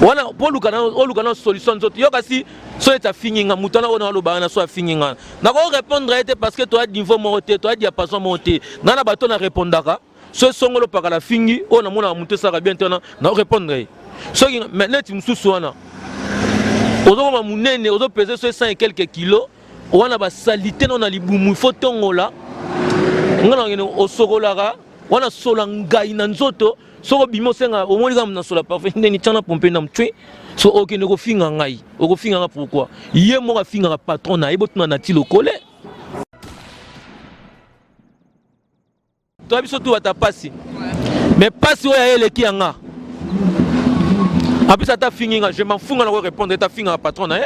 wana po lukana solution nzoto yo kasi so eta finginga mutana ona lo bana so finginga na ko répondre était parce que toi niveau monté toi diapason monté nana bato na répondaka so songolo pakala fingi ona mona muté ça bien tena na répondre so maintenant tu msusu wana ozo ma munene ozo peser so 100 et quelques kilos wana ba salité non na libumu faut tongola ngana ngene osokolaka wana sola ngai na nzoto soko bimo senga omoni kama na sola parfait ndeni tana pompe na mtwe so okene ko finga ngai oko finga nga pourquoi ye mo ka finga patron na ebotuna na ti lokole to biso tu ata pasi mais pasi oya eleki yanga apesa ta finga je m'en fous na ko répondre ta finga patron na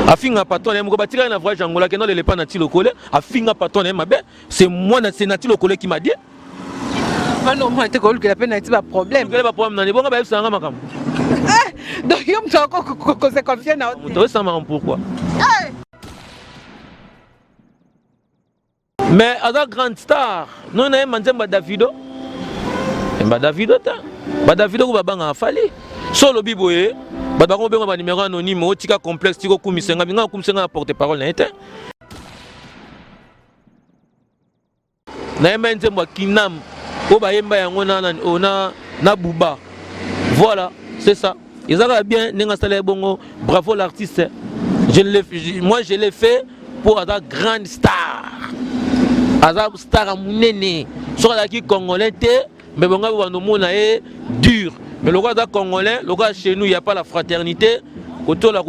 a finga patron na mo ko batira na voyage angola ke no le pas na ti lokole a finga patron na mabe c'est moi na c'est na ti lokole qui m'a dit non, moi, tu as la peine pas problème. Tu as pas problème. Bon, bah, c'est un makam. Donc, il y a encore confiance. Tu sais pourquoi? Mais à la grande star, nous avons mangé Davido. Davido, Davido, va banga fali. Solo biboye, badako benga ba numéro anonyme, o tika complexe, tiko kumisenga, binga kumisenga porte-parole na été. Na manje mwa kinam. Na Bouba. Voilà, c'est ça. Ils ont bien, bravo l'artiste. Moi je l'ai fait pour la grande star. La star à Mounene. Sur la qui congolais, mais bon, on est dur. Mais le roi congolais, le roi chez nous, il n'y a pas la fraternité. Côté là.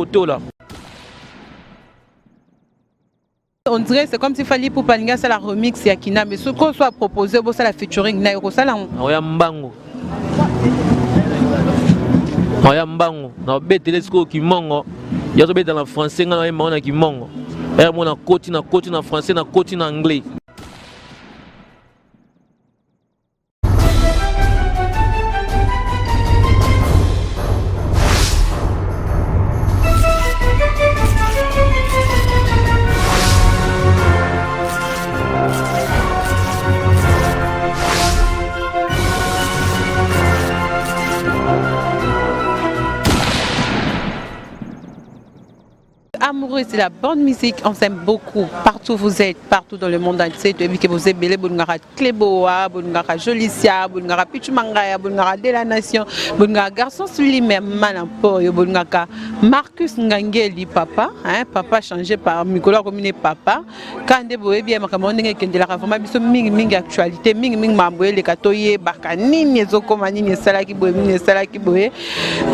On dirait c'est comme s'il fallait pour Palinga ça la remix Yakina mais ce qu'on soit proposé pour ça la featuring na yoko ça là oyambango na betele sko ki mongo ya to dans la français na na ki mongo et mon na côté na français na côté na anglais. Amoureux, c'est la bonne musique, on s'aime beaucoup. Partout vous êtes, partout dans le monde entier. Depuis que vous êtes belé, Boungara Kleboa, Boungara Jolicia, Boungara Pichumangaya, Boungara de la Nation, Boungara Garçon Sulimé, Manampoyo, Boungara Marcus Ngangeli, papa, hein, papa changé par Nicolas Communé, papa. Quand des boé bien, Macamoné, qui est de la réforme, ils sont ming actualité, ming mamboué, les katoye, Bakanini, Zokomani, Salaki Boé, Salaki Boé.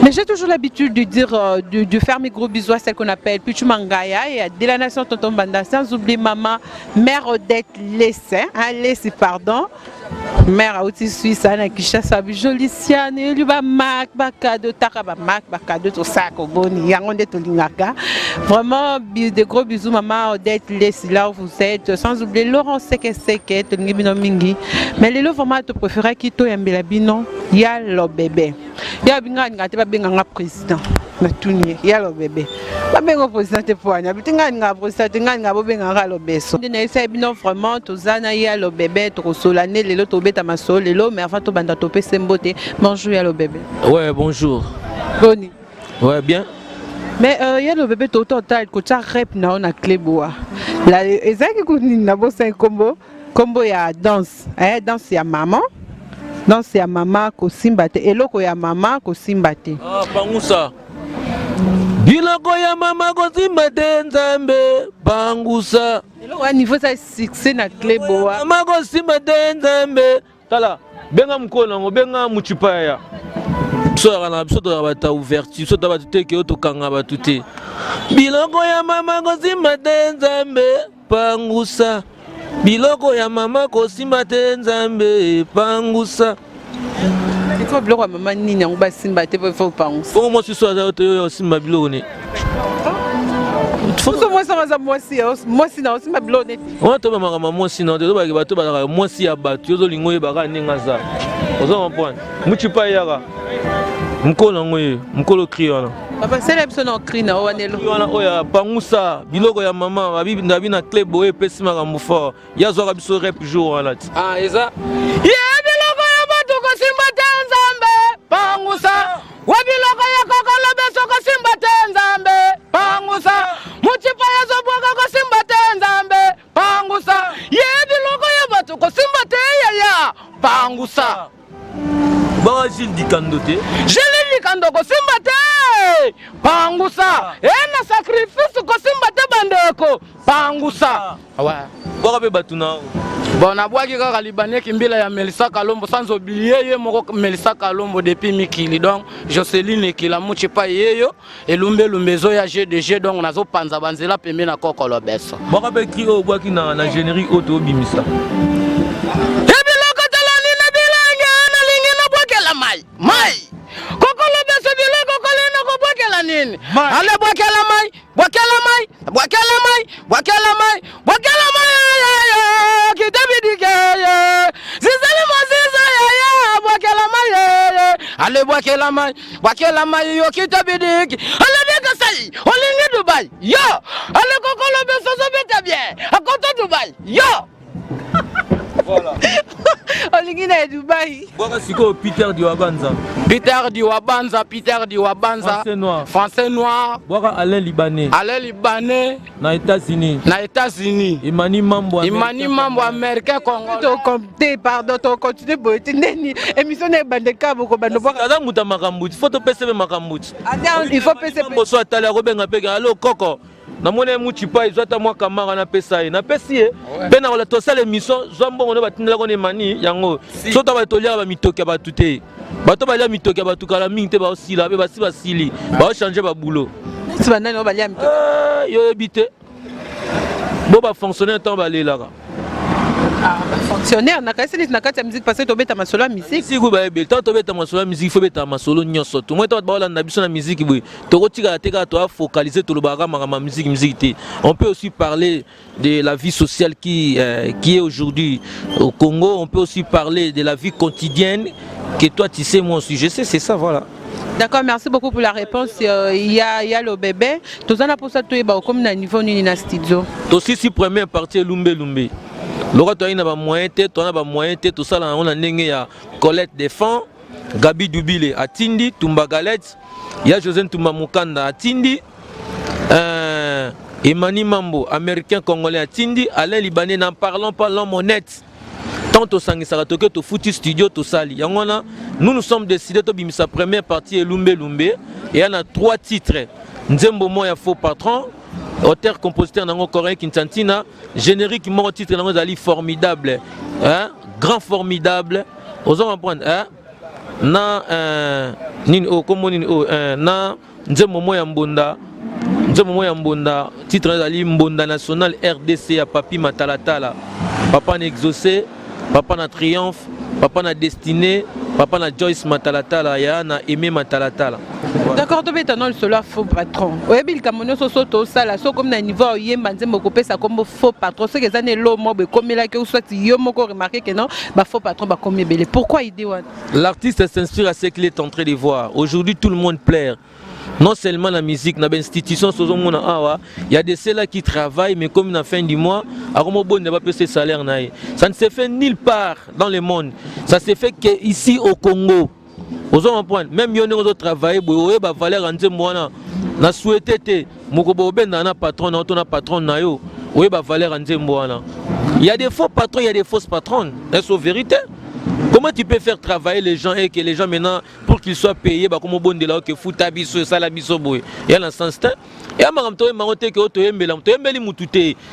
Mais j'ai toujours l'habitude de dire, de faire mes gros bisous à celle qu'on appelle Pichumangaya et de la Nation Tonton Banda, sans oublier maman, mère Odette Lessé, hein, Lessé, pardon. Mère Aouti Suisse, Anna Kishasa, Joliciane, Luba Mak, Bakado, Takaba Mak, Bakado, tout ça, Koboni, Yangonde Tolingaka. Vraiment, de gros bisous, maman Odette Lessé, là où vous êtes. Sans oublier Laurent Seke, Tolingibino Mingi. Mais les formats te préférés qui t'ont aimé bino, y'a le bébé. Y'a bien un président. Y'a le bébé. Pas bien président de Poigna, mais tu as un président, tu as un le beso. Vraiment, tout ça, y'a le bébé, trop solennel, les autres bêtes à ma sol, les lots, mais avant tout, banda topé, c'est beauté. Bonjour, y'a le bébé. Ouais, bonjour. Boni. Ouais, bien. Mais il y a le bébé total, que tu as rep na on Kleboa. Là, et ça qui coûte n'a pas un combo. Combo ya danse, danse ya maman. Danse ya maman ko simbate. Et loko ya maman ko simbate. Ah, Bangusa. Biloko ya mama ko simbate nzambe. Bangusa. Eloko à niveau ça succès na Kleboa. Mama ko simbate nzambe. Tala, benga mkono, benga muchipaya. Biso to bata ouverture, biso to bata teke oto kanga batute. Biloko ya mama ko simbate nzambe. Bangusa. Biloko ya mama ko simbate nzambe. Bangusa. Il faut bloquer maman nini on va simbate pour faire pangusa. Pour moi si so za to simba biloko ne. Faut que moi ça va moi si na simba biloko ne. On to ba mama moi si na to ba bato ba moi si ya bato yo lingo ye ba ka ninga za. Ozo comprendre. Muchipa yaka. Mukolo ngoye, mukolo kriona. Papa c'est l'absence en cri na wanelo. Wana oya pangusa biloko ya mama babi na club boye pesima ka mufo. Ya zo ka biso rep jour wana. Ah eza. Ya biloko ya bato ko simbate nzambe. Pangusa. Wa biloko ya Bah, Gilles Dikandote. Gilles Dikandoko simbate. Pangusa. Na sacrifice ko simbate bandeko. Pangusa. Ouais. Bah, be batuna. Bon, na bwaki kaka libanais kimbila ya Melissa Kalombo sans oublier ye moko Melissa Kalombo depuis Mikili donc Jocelyne Kilamuchi pa yeyo elumbe lumbezo ya GDG donc nazo panza banzela pembe na kokolo beso. Bah, be ki o bwaki na générique auto bimisa. Mai kokolo beso bile kokolo na ko bwakela nini ale bwakela mai kitabidike zizali moziza ya bwakela mai ale bwakela mai yo kitabidike ale deka sai olingi Dubai yo ale kokolo beso so beta bien akoto Dubai yo. Voilà. Olingi na Dubai. Bwaka siko Peter Diwabanza. Peter Diwabanza. Français noir. Bwaka Alain Libanais. Na États-Unis. Imani Mambo américain congolais. To compter pardon to continuer boyeti neni émission na bandeka boko bando bwaka. Ada muta makambuti. Photo PCB makambuti. Il faut PCB. Boso atala robenga peka allo koko. Namone muchipa izata mwa kamara na pesa ye na pesi ye pe na wala to sala émission zombo ne batindela ko ne mani yango so to ba to lia ba mitoke ba tuté bato ba lia mitoke ba tukala mingi te ba osila be ba sili ba changer ba boulot si bana no ba lia mitoke yo ebité bo ba fonctionner tant ba lelaka fonctionnaire na kasi na kati ya musique parce que to beta masolo ya musique si go ba ebe tant to beta masolo ya musique il faut beta masolo nyoso to moi to ba la na biso na musique boy to kotika te ka to focaliser to lo ba ma musique te. On peut aussi parler de la vie sociale qui est aujourd'hui au Congo. On peut aussi parler de la vie quotidienne que toi tu sais moi aussi je sais c'est ça voilà. D'accord, merci beaucoup pour la réponse. Il y a le bébé. Tout ça pour ça tu es comme na niveau ni na studio. To si première partie Lumbe. Lora to ina ba moyen te to na ba moyen te to sala on a ndenge ya Colette Defend, Gabi Dubile Atindi, Tumba Galette, ya José Tumba Mukanda Atindi, Emani Mambo américain congolais Atindi, Alain Libanais n'en parlons pas l'homme honnête. Tant au sangisara to que to fouti studio to sali. Yangona nous sommes décidés to bimisa première partie Lumbe et il y en a 3 titres. Nzembo Moya faux patron. Auteur, compositeur nango coréen Kinsantina, générique mon titre nango zali formidable, hein, grand formidable. Osons apprendre, hein, na nini o comme nini o na nzembo moya mbonda, titre zali mbonda national RDC à Papi Matalatala, papa na exaucé, papa na triomphe, papa na destiné, papa na Joyce Matalatala ya na Aimé Matalatala. D'accord, tu es un seul faux patron. Oui, il y a un sala, so comme na niveau yemba nzembo ko pesa comme faux patron. C'est que ça n'est l'homme comme là que soit yomo ko remarquer que non, ba faux patron ba comme belé. Pourquoi il dit ouais? L'artiste s'inspire à ce qu'il est en train de voir. Aujourd'hui, tout le monde plaire. Non seulement la musique, dans l'institution, il y a des ceux-là qui travaillent, mais comme à la fin du mois, salaire. Ça ne se fait nulle part dans le monde. Ça se fait qu'ici au Congo. Même si on travaille, on a valeur en Zemboana. On a souhaité que patron, il y a des faux patrons, il y a des fausses patronnes. Est-ce vérité? Comment tu peux faire travailler les gens et que les gens maintenant, pour qu'ils soient payés, comme au bon de là, que fout abisso, salabisso, boy. Il y a un sens. Et à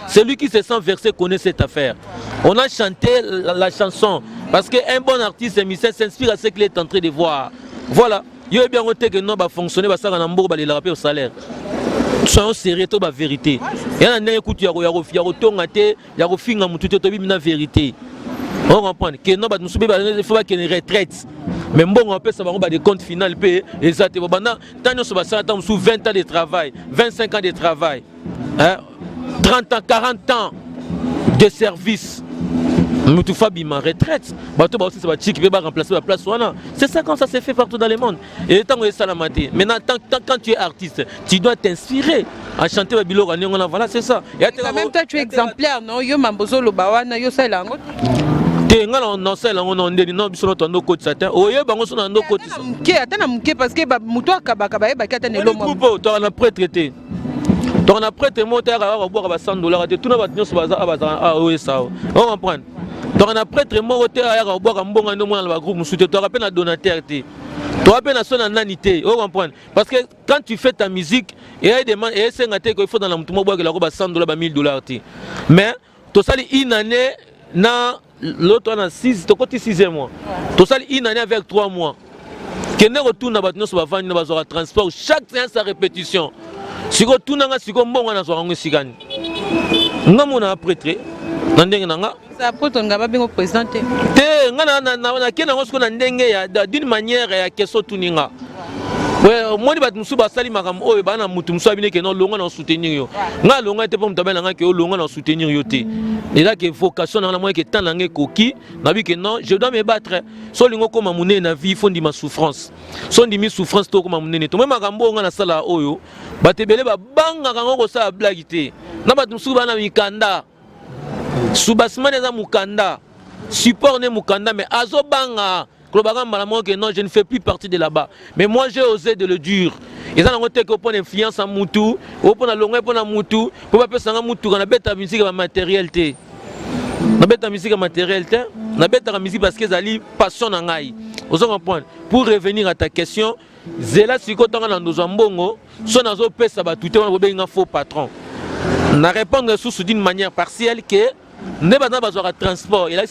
celui qui se sent versé connaît cette affaire. On a chanté la chanson parce qu'un bon artiste émissaire s'inspire à ce qu'il est en train de voir. Voilà. Il y a bien noté que non, va fonctionner, va s'arranger le rappel au salaire. Soyons sérieux, c'est la vérité. Il y a un écoute, il y a la vérité. On comprend que non, il faut qu'il y ait une retraite. Mais bon, on peut savoir des comptes finaux payés. Exactement. Tant que nous sous 20 ans de travail, 25 ans de travail, 30 ans, 40 ans de service. Mais tout fait ma retraite. C'est ça quand ça se fait partout dans le monde. Et tant que ça la maté. Maintenant, quand tu es artiste, tu dois t'inspirer à chanter Babilo. Voilà, c'est ça. En même temps, tu es exemplaire, non? Yo mambozo lo bawana yo ça lango. Non, c'est là on a dit non, biso no côté satin. Oye bango so na no côté. Atana mke parce que muto akabaka ba kata ne lomo. Tu as prêtre traité. Tu as prêtre monter à boire $100 tout na ba nyonso baza abaza a oye ça. On comprend. Donc on a prêtre moko te aya ka boka mbonga ndo mwana ba groupe musuté to rappelle na donateur te. Tu as bien son nanité, vous comprenez? Parce que quand tu fais ta musique, il y a des gens qui font dans la moutouma boire que la robe à $100, $1000. Mais tu as une année, l'autre on a 6, tu as 6 mois. Tu as une année avec 3 mois. Que ne retourne à nous sur la transport chaque séance à répétition. Si tu retournes à ce qu'on a sur un sigane. Nous avons un prêtre. Ça peut on va bien présenter. D'une manière à question tuninga. Moi je vais musuba sali makam oyo bana mutu musu abine ke no longa na soutenir yo. Nga longa te pom tabela nga ke longa na soutenir yo te. Et là que vocation na moi que tant nangé koki, na bi que non, je dois me battre. So lingo koma munene na vie fond di ma souffrance. So ndi mi souffrance to koma munene to. Même makambo nga na sala oyo, batebele ba banga kango ko sa blague te. Na bat musuba na mikanda. Soubassement za mukanda. Support ne mukanda mais azo banga. Non, je ne fais plus partie de là-bas. Mais moi, j'ai osé de le dire. Et ça, on a une influence en Moutou, on a longue pour Moutou, pour pas faire Moutou, on a bête la musique à matérialité. On a bête la musique à matérialité, on a bête la musique parce que ça a passion en aïe. Vous comprenez? Pour revenir à ta question, Zéla, si quand on a nos ambongo, son azo pèse ça va tout le monde un faux patron. On a répondu d'une manière partielle que ne pas avoir transport. Il a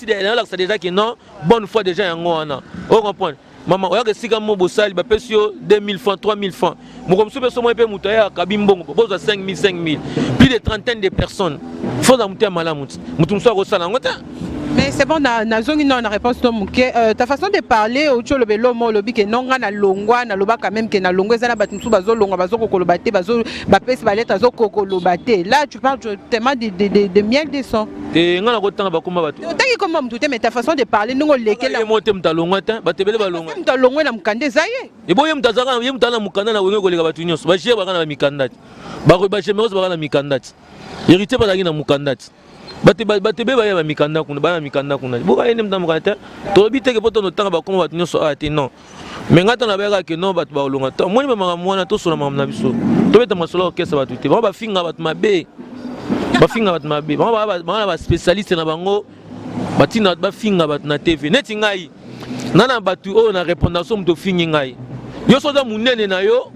déjà que non, bonne fois déjà en Goana. Vous comprenez? Maman, regarde si comme mon bossal, il va payer 2000 francs, 3000 francs. Moi, comme si je suis un moutaya, Kabimbo, je 5000, 5000. Plus de trentaine de personnes. Il faut que malamout. Moutoum soit au salon. Mais c'est bon, on a réponse. Ta façon de parler, au tcho le belomo, le bique non na longwa, na loba quand même que na longwa, ça na batumsu bazo longa, bazo kokolobate, bazo bapes balette, bazo kokolobate. Là, tu parles tellement de miel des sons. Et on a autant de comment batu. Tant que comme tout mais ta façon de parler, nous on lesquels la monte m'ta longwa, batebele ba longwa. M'ta longwa na mkande zaye. Et bon yem tazara, yem tana mukanda na wengo kolega batu nyos. Ba jere ba na mikanda. Ba ba jeme ba na mikanda. Hérité ba na mukanda. Batebe ba ya mikanda kuna ba mikanda kuna boka ene mta mukata to bite ke poto no tanga ba koma batu nyoso ati non mais ngata na ba ke non batu ba olonga to moni ba mwana to solo mamna biso to beta masolo kesa batu te ba finga batu mabe ba finga batu mabe ba spécialiste na bango batina ba finga batu na TV neti ngai nana batu o na répondance mto fingi ngai yo so da munene na yo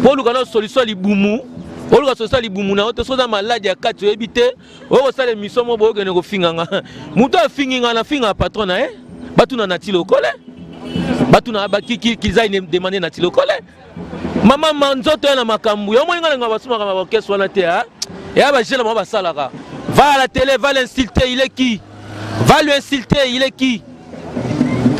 po luka na solution libumu oluka social libumu na oto so da malade ya kati ebite o sala émission mo bo gene ko finganga muto afinginga na finga patron na batu na natilo kole batu na bakiki kizaine demander natilo kole mama manzoto na makambu yo mo ngala ngaba suma kama orchestre wana te ya ba jela mo ba salaka va à la télé va l'insulter il est qui va lui insulter il est qui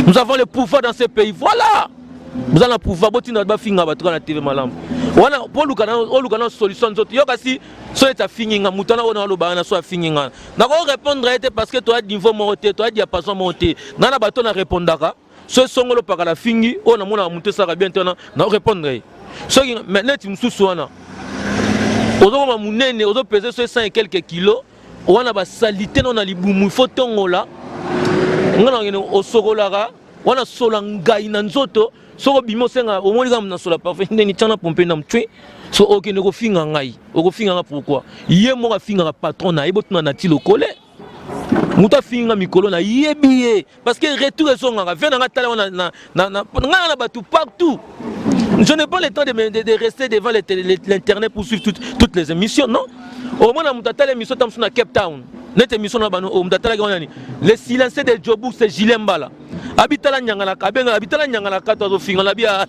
nous avons le pouvoir dans ce pays voilà vous allez pouvoir botina ba finga batu na TV malam wana pour lukana solution zote yo kasi so eta finginga mutana ona lo bana so finginga na ko répondre était parce que toi niveau monté toi diapason monté nana bato na répondaka so songolo paka la fingi ona mona monter ça bien tena na répondre so maintenant tu msusu wana ozo ma munene ozo peser 100 et quelques kilos wana ba salité non na libumu faut tongola ngana ngene osokolaka wana solangai na nzoto soko bimo senga omoni kama na sola parfait ndeni tana pompe na mtwe so ok ne ko finga ngai oko finga nga pourquoi ye mo ka finga patron na ebotuna na tilo kole muta finga mikolo na yebiye parce que retour esonga vient na tala na na batu partout. Je n'ai pas le temps de rester devant l'internet pour suivre toutes les émissions non au moins na mutata l'émission tam na Cape Town net émission na bano o mutata ga nani le silencieux de Jobu c'est Gilembala abitala nyangala kabenga abitala nyangala kato zo finga la bia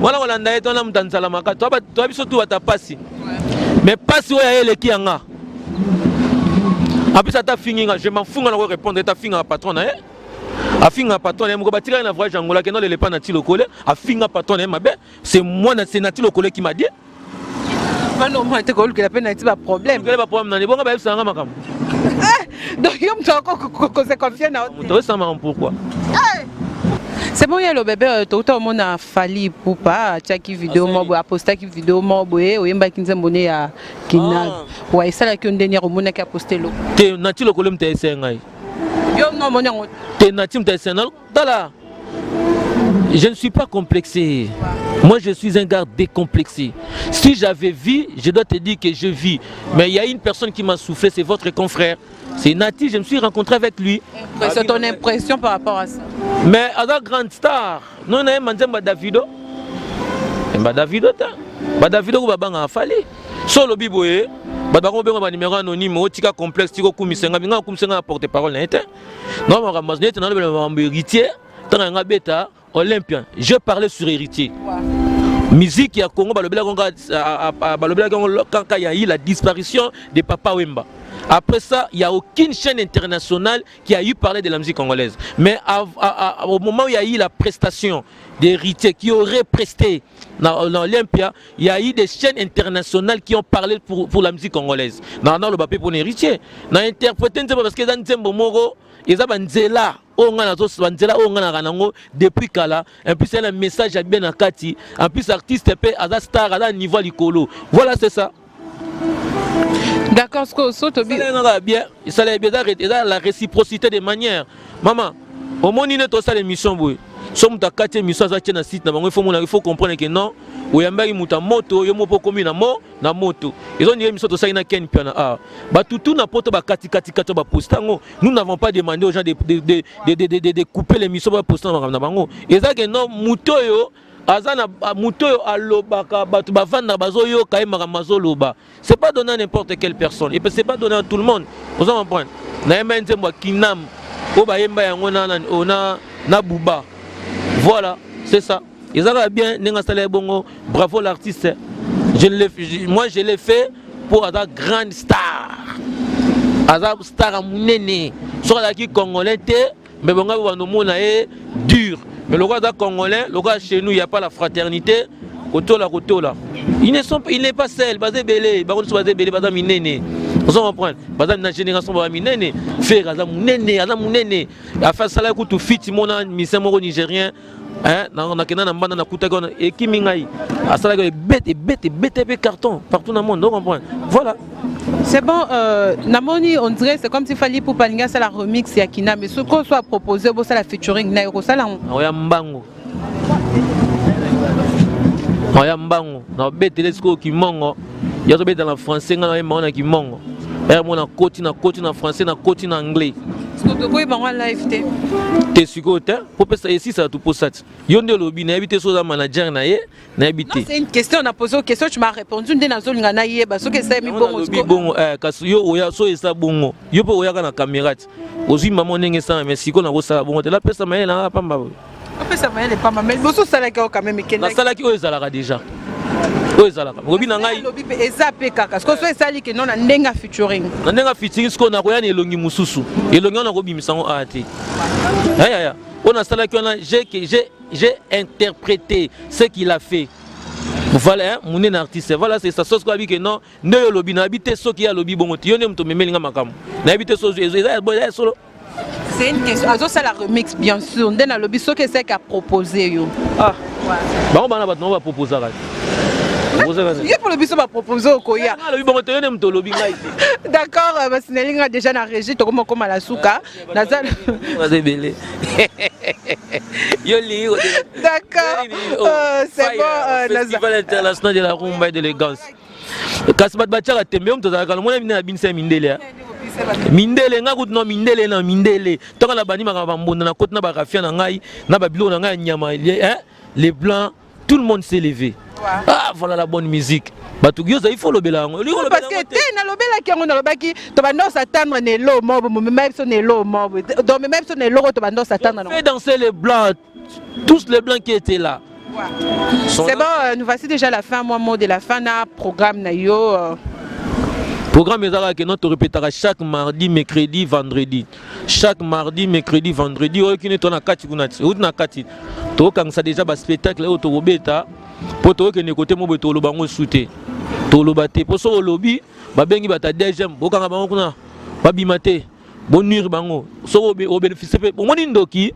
wala wala ndaye to na mtanzala makato to biso tu watapasi mais pasi oya ele ki anga apisa ta finga je m'en fous na ko répondre ta finga patron na a finga patron mo ko batira na voyage angola que non le pas na tilo kole a finga patron na mabe c'est moi na c'est na tilo kole qui m'a dit non moi te ko que la peine pas problème que pas problème na ni bonga ba ça nga makam donc yom to ko se confie na to ça marrant pourquoi. C'est bon, il y a le bébé, tout le monde a fallu pour pas, chaque vidéo, moi, poster qui vidéo, moi, boé, ou yemba qui nous a monné à Kina. Ouais, ça là qu'on dernier au monde qui a posté l'eau. T'es natif le colonne t'es sengai. Yo non, mon yon. T'es natif t'es sengai. Dala. Je ne suis pas complexé. Moi, je suis un gars décomplexé. Si j'avais vu, je dois te dire que je vis. Mais il y a une personne qui m'a soufflé, c'est votre confrère. C'est Nati, je me suis rencontré avec lui. C'est ton impression par rapport à ça? Mais à la grande star, nous avons demandé Davido. Davido, Davido, a fallu. Solo Biboé, un numéro anonyme, un complexe, un porte-parole. Non, on héritier, Olympien. Je parlais sur héritier. Musique à Congo, quand il y a eu la disparition de Papa Wemba. Après ça, il n'y a aucune chaîne internationale qui a eu parlé de la musique congolaise. Mais au moment où il y a eu la prestation d'héritiers qui auraient presté dans l'Olympia, il y a eu des chaînes internationales qui ont parlé pour la musique congolaise. Dans le papier pour l'héritier. Dans interprété parce que dans Nzembo Moro, ils ont Banzela, depuis Kala, et puis c'est un message à bien à Kati, en plus artiste à la star à la niveau Likolo. Voilà, c'est ça. D'accord, ce que ça bien, ça bien la réciprocité des manières. Maman, au moins il y a l'émission somme ta 4e mission ça tient site il faut comprendre que non oyambaki muta moto yo mopo komi na moto ils ont dit mission to ça ina ken piana ah ba tout na poto ba kati ba postango nous n'avons pas demandé aux gens de couper l'émission ba postango na bango ezaka non muto yo azana muto yo alobaka batu ba vanda bazo yo kaimaka mazoloba c'est pas donné à n'importe quelle personne et c'est pas donné à tout le monde vous comprenez na yemba nzembo kinam o ba yemba yango na buba. Voilà, c'est ça. Ils avaient bien, bravo l'artiste. Moi, je l'ai fait pour la grande star. Azab star à Mounene. Sur la qui congolais, mais bon, on est dur. Mais le roi congolais, le roi chez nous, il n'y a pas la fraternité. Il n'est pas seul. Basé Belé, Baron Soazé Belé, Bazam Minene. Vous comprenez? Bazam na génération Bazam Minene. Faire Azam Mounene. Afin ça là, tout fit, mon mission nigérien. Hein, on a na kutagon et Kimingai. À ça là, bête carton partout dans le monde. Vous comprenez? Voilà. C'est bon, Namoni, on dirait c'est comme s'il fallait pour Palinga, c'est la remix Yakina, mais ce qu'on soit proposé, c'est la featuring Nairo Salam. Oyambango. Oyambango. Na bête les ko qui mongo. Il y a dans le français, on a qui mongo. Et moi na côté na français, na côté na anglais. Est-ce que tu peux avoir live té? T'es sûr que pour ça ici ça tout pour ça. Yonde lobby na habité sur la manager na habité. C'est une question, on a posé une question, tu m'as répondu de na zone na yé parce que c'est mi bon. Bon kasu yo oya so esa bongo. Yo po oya na caméra. Ozi maman nenge ça mais si ko na ko ça bongo te la pesa maye na pamba. Après ça maye pas mal. Boso sala quand même na sala ki oyo zalaka déjà. Oyo zalaka. Robi na ngai. Lobby ezape kaka. Parce que so esali que non na ndenga featuring. Na ndenga featuring ce qu'on a koya na elongi mususu. Elongi on a robi misango ate. Ya. On a sala ki on a j'ai interprété ce qu'il a fait. Voilà, mon artiste. Voilà, c'est ça. Sauf que non, ne lobby na habité ce qui a lobby bon. Yo ne mto memelinga makam. Na habité solo. C'est une question. Azo ça la remix bien sûr. On a lobby ce que c'est qu'a proposé yo. Ah. Bah on va proposer. Il pour le biso va proposer au Koya. D'accord, Basinaling a déjà na régie to comme à la souka. Nazal. D'accord. C'est bon, Festival international de la rumba et de l'élégance. Kasbat Bachara Tembeum to zakala mona mina binse mindele. Mindele ngaku no mindele. Toka la bani makaba mbonda na côte na ba rafia na ngai, na ba bilo na ngai nyama, les blancs, tout le monde s'est levé. Ah voilà la bonne musique. Batugioza il faut le belango. Parce que t'es na lobela qui on a lobaki to bando s'attendre ne lo mob même son ne lo mob. Donc même son ne lo to bando s'attendre. Fait danser les blancs, tous les blancs qui étaient là. C'est bon, nous voici déjà la fin, moi mot de la fin na programme na yo. Programme ezala que notre répétera chaque mardi, mercredi, vendredi. Chaque mardi, mercredi, vendredi. O qui ne tona kati kunati. Ou na kati. To quand ça déjà ba spectacle au to robeta. Poto que ne côté mo beto lo bango souté. To lo baté. Po so lobby, ba bengi bata deuxième. Bokanga bango kuna. Ba bimate. Bonur bango. So au bénéfice pe. Bon ndoki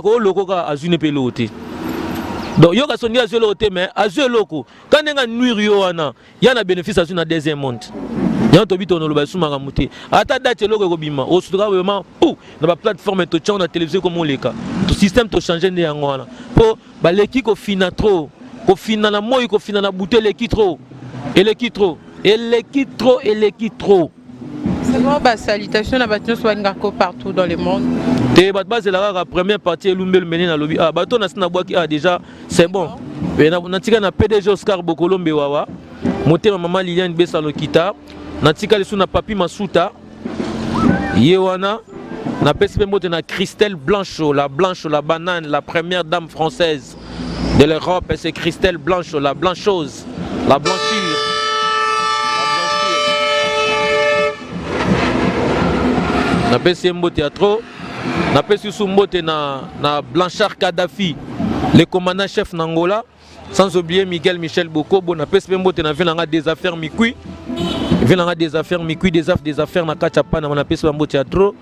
ko loko ka azune pelote. Donc yo ka soni azue lote mais azue loko. Quand nga nuire yo wana, ya na bénéfice azue na deuxième monde. Ya to bito no lo ba suma muté. Ata date loko ko bima. O sutra vraiment ou na ba plateforme to tchon na télévision comme on leka. To système to changer ndé yango wana. Po ba leki ko fina trop. Ko fina na moyi ko fina na bouteille leki trop. Et leki trop. Et leki trop et leki trop. C'est bon, bah, salutations à Batino Swangako partout dans le monde. Te bat base la première partie Lumbel Menina Lobi. Ah, bato na sina boaki ah déjà c'est bon. Et na tika na PDG Oscar Bokolombe Wawa. Motema maman Liliane Bessalokita. Na tika lesu na Papi Masuta. Yewana. Na pesi mbote na Christelle Blanchot, la banane, la première dame française de l'Europe, et c'est Christelle Blanchot, la blanchose, la blanchure. Na pesi mbote ya trop. Na pesi sumbote na Blanchard Kadhafi, le commandant chef d'Angola, sans oublier Miguel Michel Bokobo. Na pesi mbote na venanga des affaires Mikui. Venanga des affaires Mikui, des affaires na Kachapa na pesi mbote ya trop.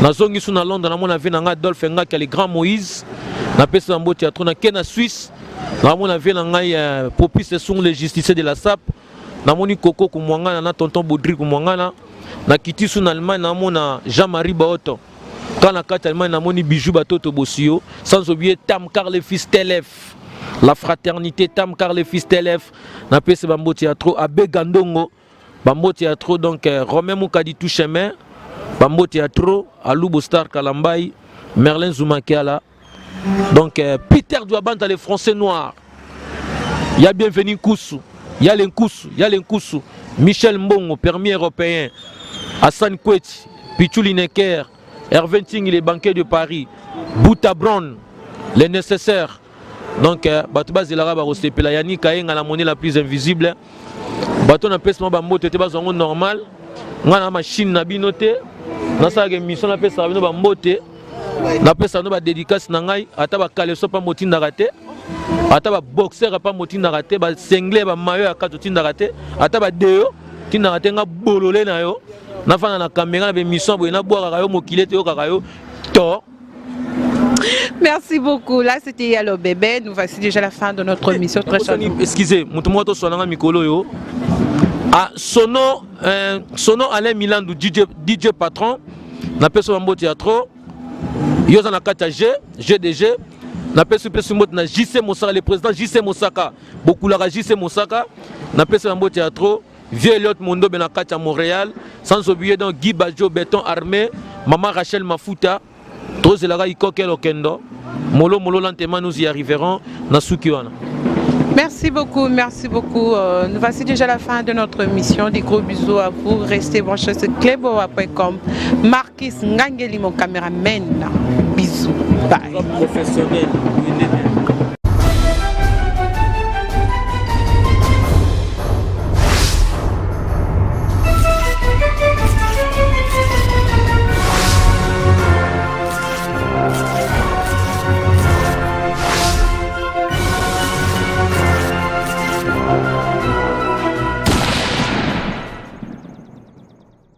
Na zongi sous na Londres na mona venanga Adolphe Ngaka le grand Moïse. Na pesi mbote ya trop na Kena Suisse. Na mona venanga Popis sont les justiciers de la SAP. Na moni Koko Kumwangana na tonton Baudry Kumwangana. Na kiti sous na Allemagne na mona Jean-Marie Baoto. Quand la carte Allemagne na moni bijou batoto bosio, sans oublier Tam Carle fils Telef, la fraternité Tam Carle fils Telef, na pese bambo théâtre Abbé Gandongo, bambo théâtre donc Romain Moukadi Touchemin, bambo théâtre Aloubo Star Kalambay, Merlin Zoumakiala, donc Peter Douabanta les Français noirs, il y a bienvenu Koussou, il y a l'Nkoussou, Michel Mbongo, permis européen, Hassan Koueti, Pichouli Necker, Hervé Ting, les banquiers de Paris, Bouta Brown, les nécessaires. Donc, Batouba Zelara Barosepela, Yannick Kayenga, la monnaie la plus invisible. Batou n'a pas ce moment de te normal. On a une machine nabi noté. Dans sa émission, on a fait ça avec nos bambote. On a fait ça avec nos dédicaces. Nangai, ataba kaleso pas motin d'arrêter. Ataba boxer pas motin d'arrêter. Ba sengle ba mayo akatotin d'arrêter. Ataba deo tin d'arrêter nga bololé na yo. Nafana na caméra na émission bo na boire kayo mokilete yo kakayo to. Merci beaucoup. Là, c'était Yalo Bébé. Nous voici déjà à la fin de notre émission. Très excusez, mutumoto sonanga mikolo yo. Ah, sono Alain Milandou DJ patron. Na peso mambo théâtre. Yo za na kata GDG. Na peso mot na JC Mosaka, le président JC Mosaka. Beaucoup la JC Mosaka. Na peso mambo théâtre. Vieux Elliot Mondo Benakati à Montréal, sans oublier donc Guy Badjo Béton Armé, Maman Rachel Mafuta, Trozelara Ikokel Okendo, Molo lentement nous y arriverons, Nasukiwana. Merci beaucoup, merci beaucoup. Nous voici déjà à la fin de notre émission. Des gros bisous à vous. Restez branchés sur cleboa.com. Marquis Ngangeli, mon caméraman. Bisous. Bye.